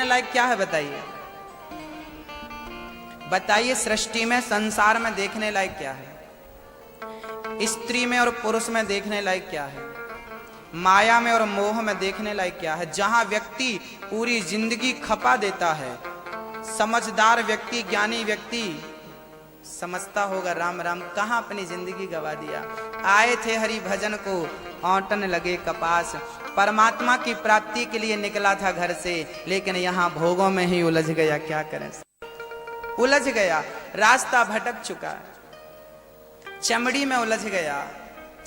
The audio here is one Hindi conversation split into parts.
देखने लायक क्या है बताइए? बताइए सृष्टि में, संसार में देखने लायक क्या है? स्त्री में और पुरुष में देखने लायक क्या है? माया में और मोह में देखने लायक क्या है? जहां व्यक्ति पूरी जिंदगी खपा देता है, समझदार व्यक्ति, ज्ञानी व्यक्ति समझता होगा राम राम, कहां अपनी जिंदगी गवा दिया। आए थे हरि भजन को, औंटन लगे कपास। परमात्मा की प्राप्ति के लिए निकला था घर से, लेकिन यहां भोगों में ही उलझ गया। क्या करें, उलझ गया, रास्ता भटक चुका, चमड़ी में उलझ गया,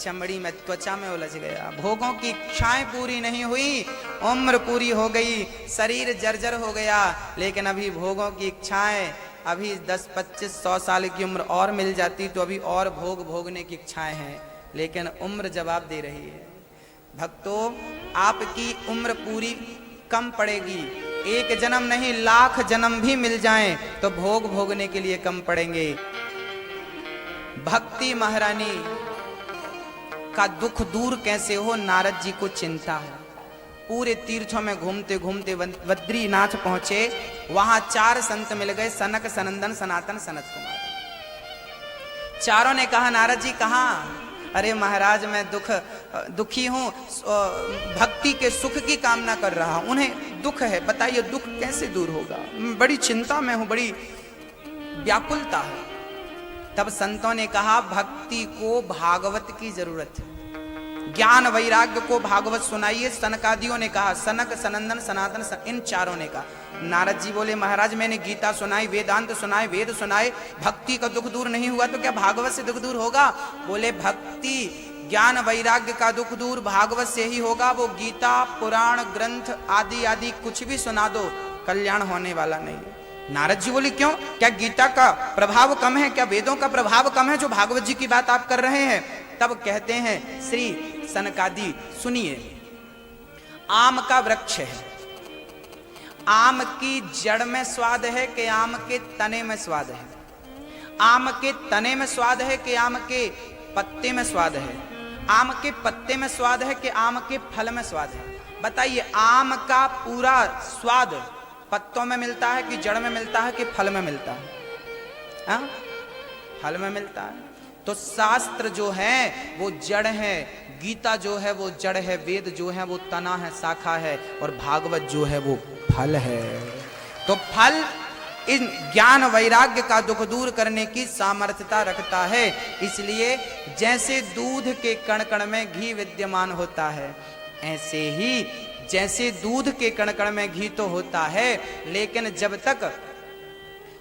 चमड़ी में, त्वचा में उलझ गया। भोगों की इच्छाएं पूरी नहीं हुई, उम्र पूरी हो गई, शरीर जर्जर हो गया, लेकिन अभी भोगों की इच्छाएं, अभी 10, 25, 100 साल की उम्र और मिल जाती तो अभी और भोग भोगने की इच्छाएं हैं, लेकिन उम्र जवाब दे रही है। भक्तों, आपकी उम्र पूरी कम पड़ेगी, एक जन्म नहीं लाख जन्म भी मिल जाएं तो भोग भोगने के लिए कम पड़ेंगे। भक्ति महारानी का दुख दूर कैसे हो, नारद जी को चिंता है। पूरे तीर्थों में घूमते घूमते बद्रीनाथ पहुंचे, वहां 4 संत मिल गए, सनक, सनंदन, सनातन, सनत कुमार। चारों ने कहा, नारद जी कहाँ? अरे महाराज, मैं दुखी हूं, भक्ति के सुख की कामना कर रहा हूं, उन्हें दुख है, बताइए दुख कैसे दूर होगा? बड़ी चिंता में हूं, बड़ी व्याकुलता है। तब संतों ने कहा, भक्ति को भागवत की जरूरत है, ज्ञान वैराग्य को भागवत सुनाइए। सनकादियों ने कहा, सनक, सनंदन, सनातन, इन चारों ने कहा। नारद जी बोले, महाराज मैंने गीता सुनाई, वेदांत सुनाए, वेद सुनाए, भक्ति का दुख दूर नहीं हुआ तो क्या भागवत से दुख दूर होगा? बोले, भक्ति, ज्ञान वैराग्य का दुख दूर भागवत से ही होगा। वो गीता, पुराण, ग्रंथ आदि आदि कुछ भी सुना दो, कल्याण होने वाला नहीं है। नारद जी बोले, क्यों? क्या गीता का प्रभाव कम है? क्या वेदों का प्रभाव कम है जो भागवत जी की बात आप कर रहे हैं? तब कहते हैं श्री सनकादि, सुनिए, आम का वृक्ष है, आम की जड़ में स्वाद है कि आम के तने में स्वाद है? आम के तने में स्वाद है कि आम के पत्ते में स्वाद है? आम के पत्ते में स्वाद है कि आम के फल में स्वाद है? बताइए, आम का पूरा स्वाद पत्तों में मिलता है कि जड़ में मिलता है कि फल में मिलता है? हाँ, फल में मिलता है। तो शास्त्र जो है वो जड़ है, गीता जो है वो जड़ है, वेद जो है वो तना है, शाखा है, और भागवत जो है वो फल है। तो फल इन ज्ञान वैराग्य का दुख दूर करने की सामर्थ्यता रखता है। इसलिए जैसे दूध के कण कण में घी विद्यमान होता है, ऐसे ही जैसे दूध के कण कण में घी तो होता है, लेकिन जब तक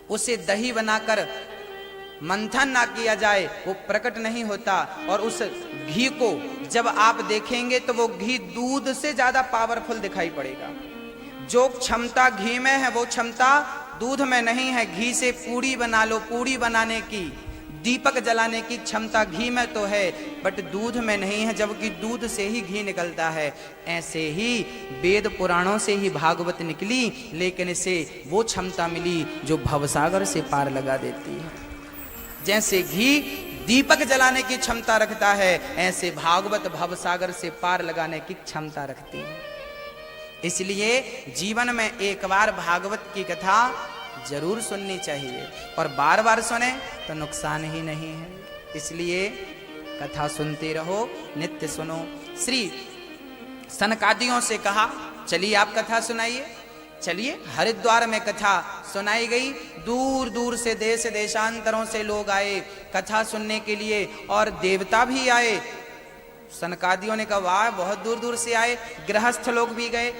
उसे दही बनाकर मंथन ना किया जाए वो प्रकट नहीं होता। और उस घी को जब आप देखेंगे तो वो घी दूध से ज्यादा पावरफुल दिखाई पड़ेगा। जो क्षमता घी में है वो क्षमता दूध में नहीं है। घी से पूड़ी बना लो, पूड़ी बनाने की, दीपक जलाने की क्षमता घी में तो है, बट दूध में नहीं है, जबकि दूध से ही घी निकलता है। ऐसे ही वेद पुराणों से ही भागवत निकली, लेकिन इसे वो क्षमता मिली जो भवसागर से पार लगा देती है। जैसे घी दीपक जलाने की क्षमता रखता है, ऐसे भागवत भवसागर से पार लगाने की क्षमता रखती है। इसलिए जीवन में एक बार भागवत की कथा जरूर सुननी चाहिए, और बार बार सुने तो नुकसान ही नहीं है। इसलिए कथा सुनते रहो, नित्य सुनो। श्री सनकादियों से कहा, चलिए आप कथा सुनाइए। चलिए, हरिद्वार में कथा सुनाई गई। दूर दूर से, देश देशांतरों से लोग आए कथा सुनने के लिए, और देवता भी आए। सनकादियों ने कहा, वाह, बहुत दूर दूर से आए। गृहस्थ लोग भी गए।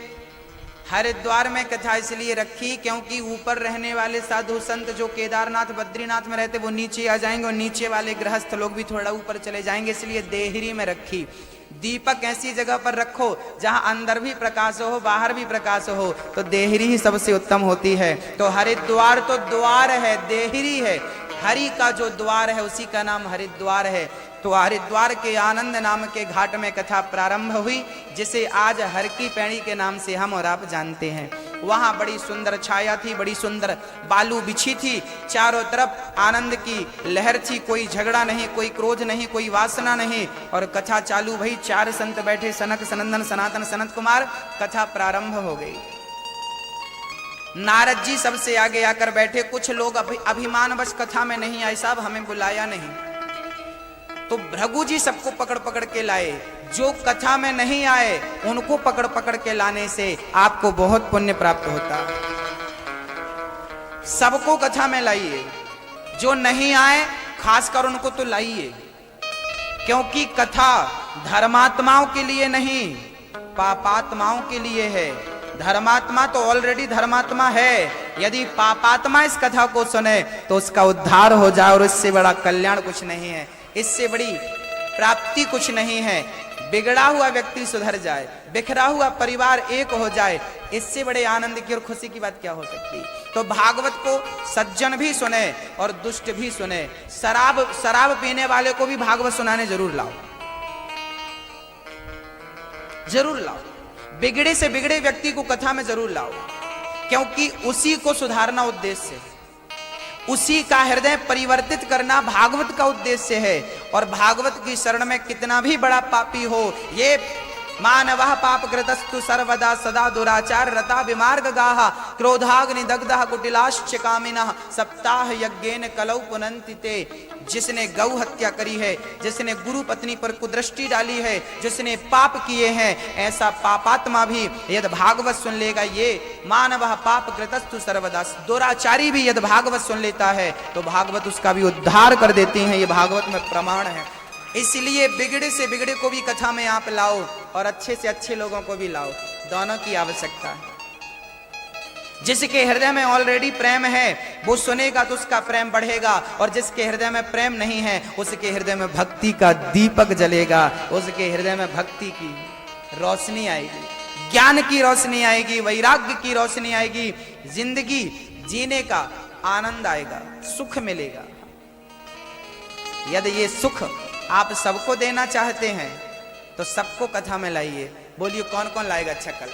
हरिद्वार में कथा इसलिए रखी क्योंकि ऊपर रहने वाले साधु संत जो केदारनाथ बद्रीनाथ में रहते वो नीचे आ जाएंगे, और नीचे वाले गृहस्थ लोग भी थोड़ा ऊपर चले जाएंगे, इसलिए देहरी में रखी। दीपक ऐसी जगह पर रखो जहां अंदर भी प्रकाश हो, बाहर भी प्रकाश हो, तो देहरी ही सबसे उत्तम होती है। तो हरिद्वार तो द्वार है, देहरी है, हरि का जो द्वार है उसी का नाम हरिद्वार है। तो हरिद्वार के आनंद नाम के घाट में कथा प्रारंभ हुई, जिसे आज हर की पैड़ी के नाम से हम और आप जानते हैं। वहां बड़ी सुंदर छाया थी, बड़ी सुंदर बालू बिछी थी, चारों तरफ आनंद की लहर थी, कोई झगड़ा नहीं, कोई क्रोध नहीं, कोई वासना नहीं। और कथा चालू भई, 4 संत बैठे, सनक, सनंदन, सनातन, सनत कुमार। कथा प्रारंभ हो गई। नारद जी सबसे आगे आकर बैठे। कुछ लोग अभिमानवश कथा में नहीं आए, साहब हमें बुलाया नहीं। तो भृगु जी सबको पकड़ पकड़ के लाए। जो कथा में नहीं आए उनको पकड़ पकड़ के लाने से आपको बहुत पुण्य प्राप्त होता। सबको कथा में लाइए, जो नहीं आए खासकर उनको तो लाइए, क्योंकि कथा धर्मात्माओं के लिए नहीं, पापात्माओं के लिए है। धर्मात्मा तो ऑलरेडी धर्मात्मा है, यदि पापात्मा इस कथा को सुने तो उसका उद्धार हो जाए, और इससे बड़ा कल्याण कुछ नहीं है, इससे बड़ी प्राप्ति कुछ नहीं है। बिगड़ा हुआ व्यक्ति सुधर जाए, बिखरा हुआ परिवार एक हो जाए, इससे बड़े आनंद की और खुशी की बात क्या हो सकती। तो भागवत को सज्जन भी सुने और दुष्ट भी सुने। शराब पीने वाले को भी भागवत सुनाने जरूर लाओ, जरूर लाओ। बिगड़े से बिगड़े व्यक्ति को कथा में जरूर लाओ, क्योंकि उसी को सुधारना उद्देश्य है, उसी का हृदय परिवर्तित करना भागवत का उद्देश्य है। और भागवत की शरण में कितना भी बड़ा पापी हो, ये मानवः पापकृतस्तु सर्वदा सदा दुराचार रता विमार्ग गाहा क्रोधाग्नि दग्धः कुटिलाश्च कामिनः सप्ताह यज्ञेन कलौ पुनन्ति ते। जिसने गौ हत्या करी है, जिसने गुरु पत्नी पर कुदृष्टि डाली है, जिसने पाप किए हैं, ऐसा पापात्मा भी यदि भागवत सुन लेगा, ये मानवः पापकृतस्तु सर्वदा, दुराचारी भी यदि भागवत सुन लेता है तो भागवत उसका भी उद्धार कर देती है। ये भागवत में प्रमाण है। इसलिए बिगड़े से बिगड़े को भी कथा में आप लाओ और अच्छे से अच्छे लोगों को भी लाओ, दोनों की आवश्यकता है। जिसके हृदय में ऑलरेडी प्रेम है वो सुनेगा तो उसका प्रेम बढ़ेगा, और जिसके हृदय में प्रेम नहीं है उसके हृदय में भक्ति का दीपक जलेगा, उसके हृदय में भक्ति की रोशनी आएगी, ज्ञान की रोशनी आएगी, वैराग्य की रोशनी आएगी, जिंदगी जीने का आनंद आएगा, सुख मिलेगा। यदि ये सुख आप सबको देना चाहते हैं तो सबको कथा में लाइए। बोलिए कौन कौन लाएगा अच्छा कल?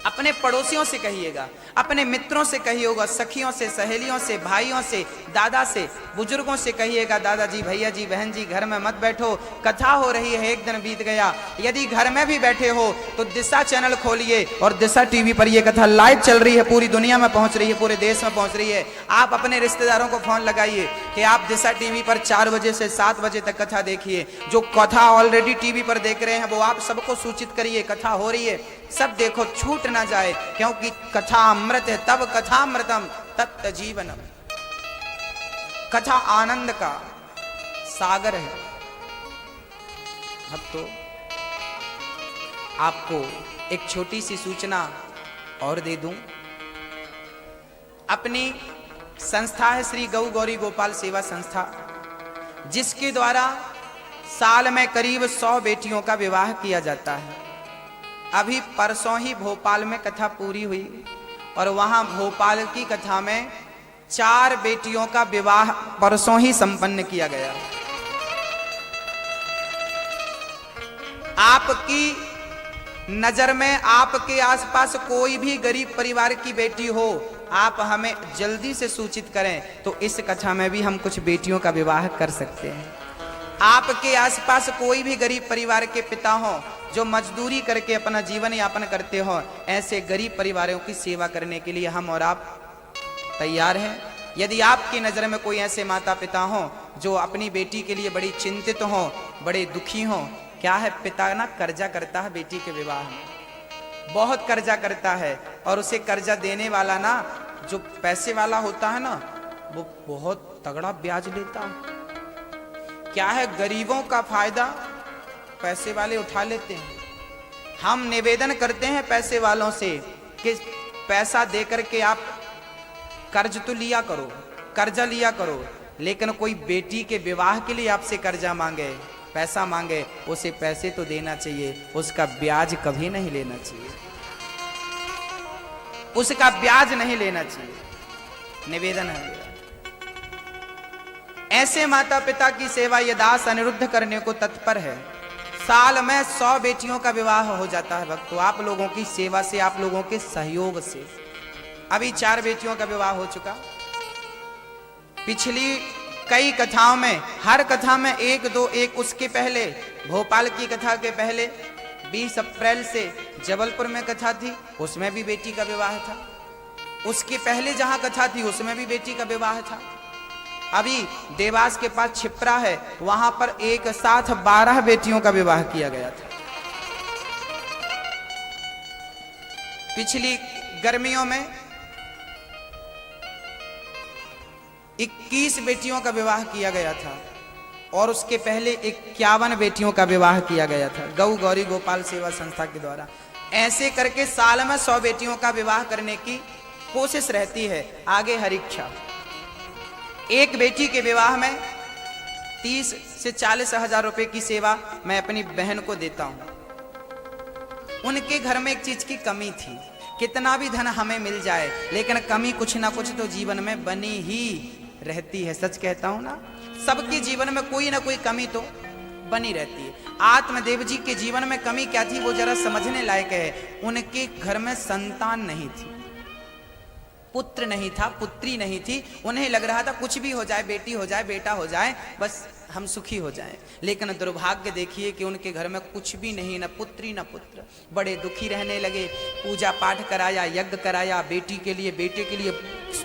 अपने पड़ोसियों से कहिएगा, अपने मित्रों से कहिएगा, सखियों से, सहेलियों से, भाइयों से, दादा से, बुजुर्गों से कहिएगा, दादाजी, भैया जी, बहन जी, घर में मत बैठो, कथा हो रही है, एक दिन बीत गया। यदि घर में भी बैठे हो तो दिशा चैनल खोलिए और दिशा टीवी पर यह कथा लाइव चल रही है, पूरी दुनिया में पहुंच रही है, पूरे देश में पहुंच रही है। आप अपने रिश्तेदारों को फोन लगाइए कि आप दिशा टीवी पर 4 बजे से 7 बजे तक कथा देखिए। जो कथा ऑलरेडी टीवी पर देख रहे हैं वो आप सबको सूचित करिए, कथा हो रही है, सब देखो, छूट ना जाए, क्योंकि कथा अमृत है, तब कथामृतम तत्त जीवनम। कथा आनंद का सागर है। अब तो आपको एक छोटी सी सूचना और दे दूं। अपनी संस्था है श्री गौ गौरी गोपाल सेवा संस्था, जिसके द्वारा साल में करीब 100 बेटियों का विवाह किया जाता है। अभी परसों ही भोपाल में कथा पूरी हुई और वहां भोपाल की कथा में 4 बेटियों का विवाह परसों ही संपन्न किया गया। आपकी नजर में आपके आसपास कोई भी गरीब परिवार की बेटी हो, आप हमें जल्दी से सूचित करें तो इस कथा में भी हम कुछ बेटियों का विवाह कर सकते हैं। आपके आसपास कोई भी गरीब परिवार के पिता हो जो मजदूरी करके अपना जीवन यापन करते हो, ऐसे गरीब परिवारों की सेवा करने के लिए हम और आप तैयार हैं। यदि आपकी नजर में कोई ऐसे माता पिता हो जो अपनी बेटी के लिए बड़ी चिंतित हो, बड़े दुखी हो, क्या है पिता ना कर्जा करता है बेटी के विवाह में, बहुत कर्जा करता है, और उसे कर्जा देने वाला ना जो पैसे वाला होता है ना वो बहुत तगड़ा ब्याज लेता है। क्या है गरीबों का फायदा पैसे वाले उठा लेते हैं। हम निवेदन करते हैं पैसे वालों से कि पैसा दे करके आप कर्ज तो लिया करो, कर्जा लिया करो, लेकिन कोई बेटी के विवाह के लिए आपसे कर्जा मांगे, पैसा मांगे, उसे पैसे तो देना चाहिए, उसका ब्याज कभी नहीं लेना चाहिए, उसका ब्याज नहीं लेना चाहिए। निवेदन है मेरा। ऐसे माता पिता की सेवा ये दास अनिरुद्ध करने को तत्पर है। साल में 100 बेटियों का विवाह हो जाता है भक्तों, आप लोगों की सेवा से, आप लोगों के सहयोग से। अभी 4 बेटियों का विवाह हो चुका। पिछली कई कथाओं में, हर कथा में 1, 2, 1 उसके पहले भोपाल की कथा के पहले 20 अप्रैल से जबलपुर में कथा थी, उसमें भी बेटी का विवाह था। उसके पहले जहां कथा थी उसमें भी बेटी का विवाह था। अभी देवास के पास छिप्रा है, वहां पर एक साथ 12 बेटियों का विवाह किया गया था। पिछली गर्मियों में 21 बेटियों का विवाह किया गया था और उसके पहले 51 बेटियों का विवाह किया गया था गौ गौरी गोपाल सेवा संस्था के द्वारा। ऐसे करके साल में 100 बेटियों का विवाह करने की कोशिश रहती है। आगे हर इच्छा। एक बेटी के विवाह में 30 से 40 हजार रुपए की सेवा मैं अपनी बहन को देता हूं। उनके घर में एक चीज की कमी थी, कितना भी धन हमें मिल जाए लेकिन कमी कुछ ना कुछ तो जीवन में बनी ही रहती है। सच कहता हूं ना, सबके जीवन में कोई ना कोई कमी तो बनी रहती है। आत्मदेव जी के जीवन में कमी क्या थी वो जरा समझने लायक है। उनके घर में संतान नहीं थी, पुत्र नहीं था, पुत्री नहीं थी। उन्हें लग रहा था कुछ भी हो जाए, बेटी हो जाए, बेटा हो जाए, बस हम सुखी हो जाएं। लेकिन दुर्भाग्य देखिए कि उनके घर में कुछ भी नहीं, न पुत्री न पुत्र। बड़े दुखी रहने लगे। पूजा पाठ कराया, यज्ञ कराया, बेटी के लिए बेटे के लिए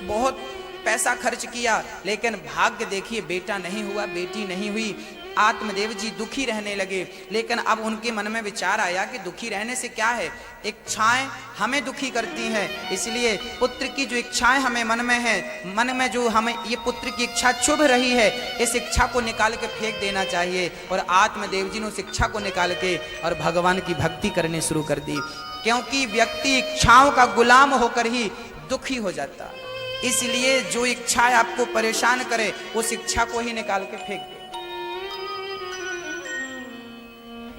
बहुत पैसा खर्च किया, लेकिन भाग्य देखिए बेटा नहीं हुआ, बेटी नहीं हुई। आत्मदेव जी दुखी रहने लगे। लेकिन अब उनके मन में विचार आया कि दुखी रहने से क्या है, इच्छाएं हमें दुखी करती हैं, इसलिए पुत्र की जो इच्छाएं हमें मन में है, मन में जो हमें ये पुत्र की इच्छा चुभ रही है, इस इच्छा को निकाल के फेंक देना चाहिए। और आत्मदेव जी ने उस इच्छा को निकाल के और भगवान की भक्ति करनी शुरू कर दी। क्योंकि व्यक्ति इच्छाओं का गुलाम होकर ही दुखी हो जाता, इसलिए जो इच्छाएं आपको परेशान करे उस इच्छा को ही निकाल के फेंक दे।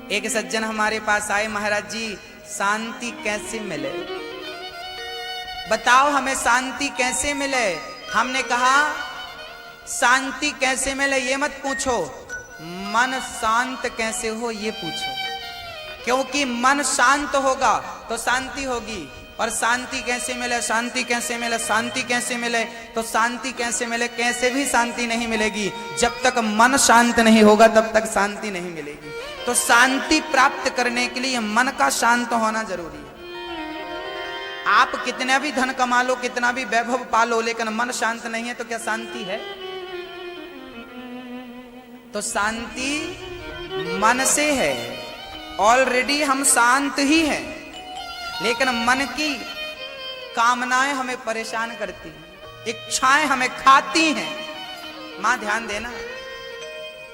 एक सज्जन हमारे पास आए, महाराज जी शांति कैसे मिले, बताओ हमें शांति कैसे मिले। हमने कहा शांति कैसे मिले ये मत पूछो, मन शांत कैसे हो ये पूछो। क्योंकि मन शांत होगा तो शांति होगी। और शांति कैसे मिले, शांति कैसे मिले, शांति कैसे मिले, तो शांति कैसे मिले, कैसे भी शांति नहीं मिलेगी। जब तक मन शांत नहीं होगा तब तक शांति नहीं मिलेगी। तो शांति प्राप्त करने के लिए मन का शांत होना जरूरी है। आप कितना भी धन कमा लो, कितना भी वैभव पालो, लेकिन मन शांत नहीं है तो क्या शांति है? तो शांति मन से है। ऑलरेडी हम शांत ही हैं, लेकिन मन की कामनाएं हमें परेशान करती हैं, इच्छाएं हमें खाती हैं। मां ध्यान देना,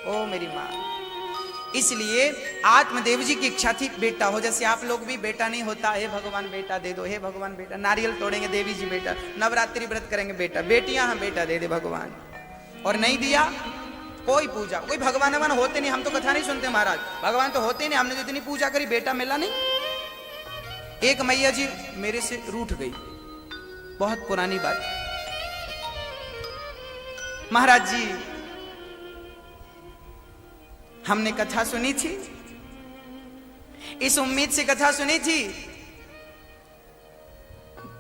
ओ मेरी मां। इसलिए आत्मदेव जी की इच्छा थी बेटा हो। जैसे आप लोग भी बेटा नहीं होता, हे भगवान बेटा दे दो, हे भगवान बेटा, नारियल तोड़ेंगे देवी जी बेटा, नवरात्रि व्रत करेंगे बेटा, बेटियां हम बेटा दे दे भगवान। और नहीं दिया कोई पूजा, कोई भगवान भगवान होते नहीं। हम तो कथा नहीं सुनते महाराज, भगवान तो होते नहीं, हमने जितनी पूजा करी बेटा मिला नहीं। एक मैया जी मेरे से रूठ गई, बहुत पुरानी बात। महाराज जी हमने कथा सुनी थी, इस उम्मीद से कथा सुनी थी,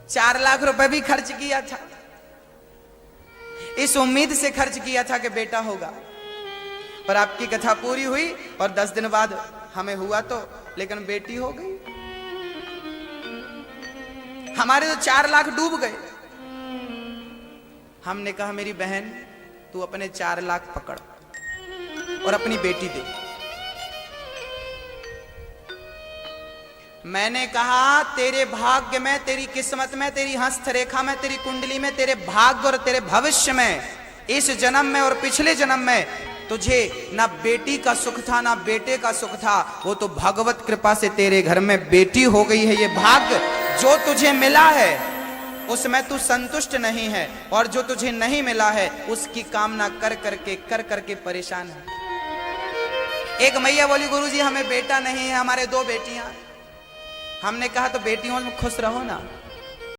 4 लाख रुपए भी खर्च किया था, इस उम्मीद से खर्च किया था कि बेटा होगा। पर आपकी कथा पूरी हुई और 10 दिन बाद हमें हुआ तो, लेकिन बेटी हो गई। हमारे तो 4 लाख डूब गए। हमने कहा मेरी बहन तू अपने 4 लाख पकड़ और अपनी बेटी दे। मैंने कहा तेरे भाग्य में, तेरी किस्मत में, तेरी हस्तरेखा में, तेरी कुंडली में, तेरे भाग्य और तेरे भविष्य में, इस जन्म में और पिछले जन्म में तुझे ना बेटी का सुख था ना बेटे का सुख था। वो तो भगवत कृपा से तेरे घर में बेटी हो गई है। ये भाग्य जो तुझे मिला है उसमें तू संतुष्ट नहीं है, और जो तुझे नहीं मिला है उसकी कामना कर करके परेशान है। एक मैया बोली गुरु जी हमें बेटा नहीं है, हमारे 2 बेटियां। हमने कहा तो बेटियों में खुश रहो ना,